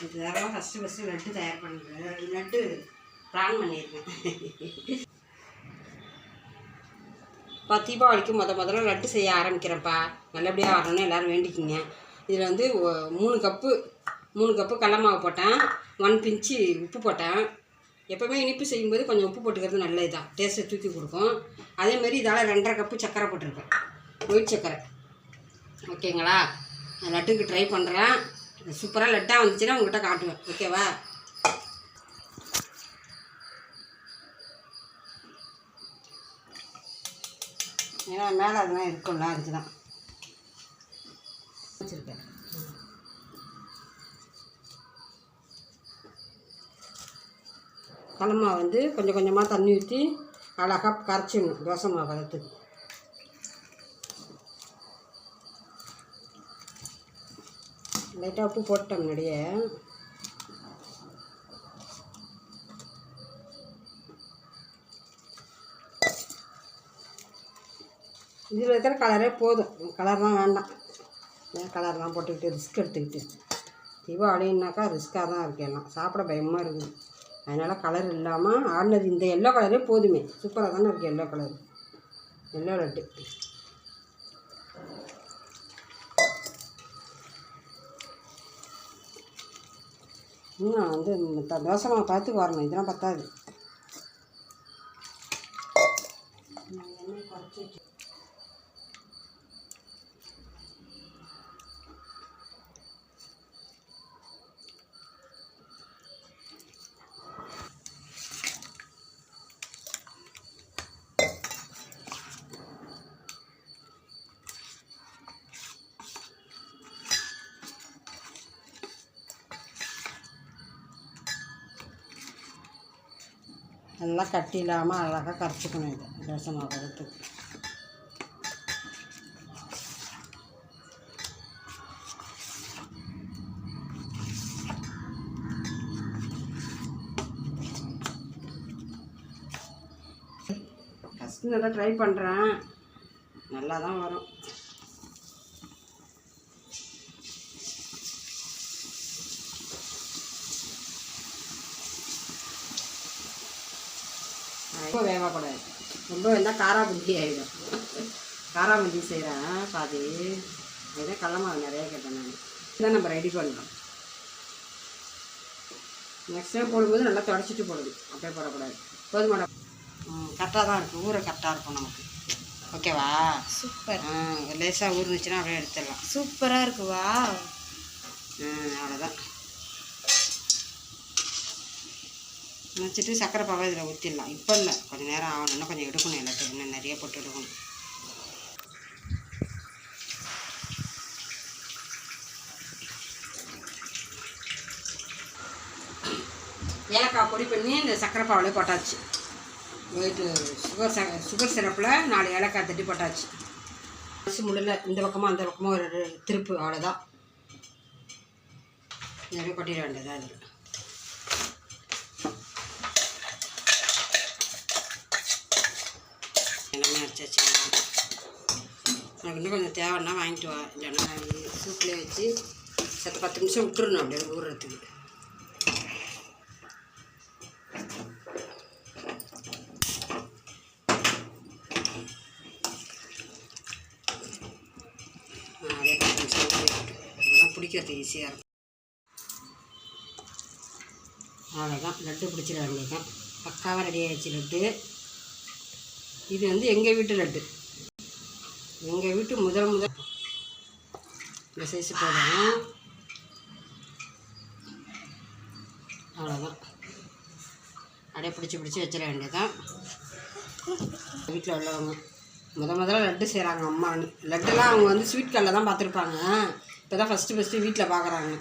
இதுதான் ஃபஸ்ட்டு லட்டு தயார் பண்ணுறேன். லட்டு பிளான் பண்ணியிருக்கேன். இப்போ தீபாவளிக்கு முதல்ல லட்டு செய்ய ஆரம்பிக்கிறேன்ப்பா. நல்லபடியாக வரணும்னு எல்லோரும் வேண்டிக்கிங்க. இதில் வந்து 3 கப்பு கடல மாவு போட்டேன். 1 பிஞ்சு உப்பு போட்டேன். எப்போவுமே இனிப்பு செய்யும்போது கொஞ்சம் உப்பு போட்டுக்கிறது நல்லது தான், டேஸ்ட்டை தூக்கி கொடுக்கும். அதேமாரி இதால் 2.5 கப்பு சர்க்கரை போட்டிருக்கேன், ஒயிட் சர்க்கரை. ஓகேங்களா? லட்டுக்கு ட்ரை பண்ணுறேன். சூப்பராக லட்டாக வந்துச்சுன்னா உங்கள்கிட்ட காட்டுவேன். ஓகேவா? ஏன்னா மேலே அதெல்லாம் இருக்கும்ல, அதுக்கு தான் வச்சுருக்கேன். கடல மாவு வந்து கொஞ்சம் கொஞ்சமாக தண்ணி ஊற்றி அழகாக கரைச்சிடணும் தோசை மாவு பதத்துக்கு. லைட்டாக உப்பு போட்டேன் முன்னாடியே. இதில் இருக்கிற கலரே போதும், கலர்லாம் வேண்டாம். ஏன் கலர்லாம் போட்டுக்கிட்டு ரிஸ்க் எடுத்துக்கிட்டு? தீபாவளின்னாக்கா ரிஸ்க்காக தான் இருக்குது, எல்லாம் சாப்பிட பயமாக இருக்குது. அதனால் கலர் இல்லாமல் ஆடினது இந்த எல்லோ கலரே போதுமே. சூப்பராக தானே இருக்குது எல்லோ கலர், எல்லோ லட்டு. இன்னும் வந்து தோசை மாவு பார்த்து வரணும், இதெல்லாம் பத்தாது. எண்ணெய் குறைச்சி வச்சு நல்லா கட்டி இல்லாமல் அழகாக கரைச்சிக்கணும். இது தோசை மாவு பதத்துக்கு. ஃபஸ்ட்டு நல்லா ட்ரை பண்ணுறேன், நல்லா தான் வரும். ரொம்ப வேகக்கூடாது, ரொம்ப வெந்தால் காராபுந்தி ஆகிடும். காராபுந்தி செய்கிறேன் பாதி. அதுதான் கடல மாவு நிறைய கேட்டேன் நான். இதான் நம்ம ரெடி பண்ணுறோம். நெக்ஸ்ட் டைம் போடும்போது நல்லா தொடச்சிட்டு போடணும், அப்படியே போடக்கூடாது. போதுமாட கரெக்டாக தான் இருக்குது, ஊற கரெக்டாக இருக்கும் நமக்கு. ஓகேவா? சூப்பர். லேசாக ஊறுனுச்சுன்னா அப்படியே எடுத்துடலாம். சூப்பராக இருக்குவா? அவ்வளோதான். வச்சுட்டு சர்க்கரை பாவை இதில் ஊற்றிடலாம். இப்போ இல்லை, கொஞ்சம் நேரம் ஆகணும், இன்னும் கொஞ்சம் எடுக்கணும். எல்லாத்தையும் இன்னும் நிறைய போட்டு எடுக்கணும். ஏலக்காய் பொடி பண்ணி இந்த சர்க்கரை பாவிலே போட்டாச்சு. வெயிட்டு சுகர் சிரப்பில் 4 ஏலக்காய் தட்டி போட்டாச்சு. முள்ளில் இந்த பக்கமாக அந்த பக்கமாக ஒரு திருப்பு, அவ்வளோதான். நிறைய கொட்டிட வேண்டியதான் அதில். எல்லாமே அரைச்சாச்சு. எனக்கு இன்னும் கொஞ்சம் தேவைன்னா வாங்கிட்டு வா, இல்லைன்னா சூப்லேயே வச்சு சத்து 10 நிமிஷம் விட்டுருணும் அப்படியே ஊறுறதுக்கு. அதே 10 நிமிஷம் இதெல்லாம் பிடிக்கிறதுக்கு ஈஸியாக இருக்கும். அவ்வளோதான், லட்டு பிடிச்சிட வேண்டியதான். பக்காவாக ரெடி ஆகிடுச்சு லட்டு. இது வந்து எங்கள் வீட்டு லட்டு. எங்கள் வீட்டு முதல் இந்த சைஸு போதும். அவ்வளோதான், அப்படியே பிடிச்சி வச்சிட வேண்டியதான். வீட்டில் உள்ளவங்க முதல்ல லட்டு செய்கிறாங்க அம்மான்னு. லட்டுலாம் அவங்க வந்து ஸ்வீட் கல்லில் தான் பார்த்துருப்பாங்க. இப்போ தான் ஃபஸ்ட்டு வீட்டில் பார்க்குறாங்க.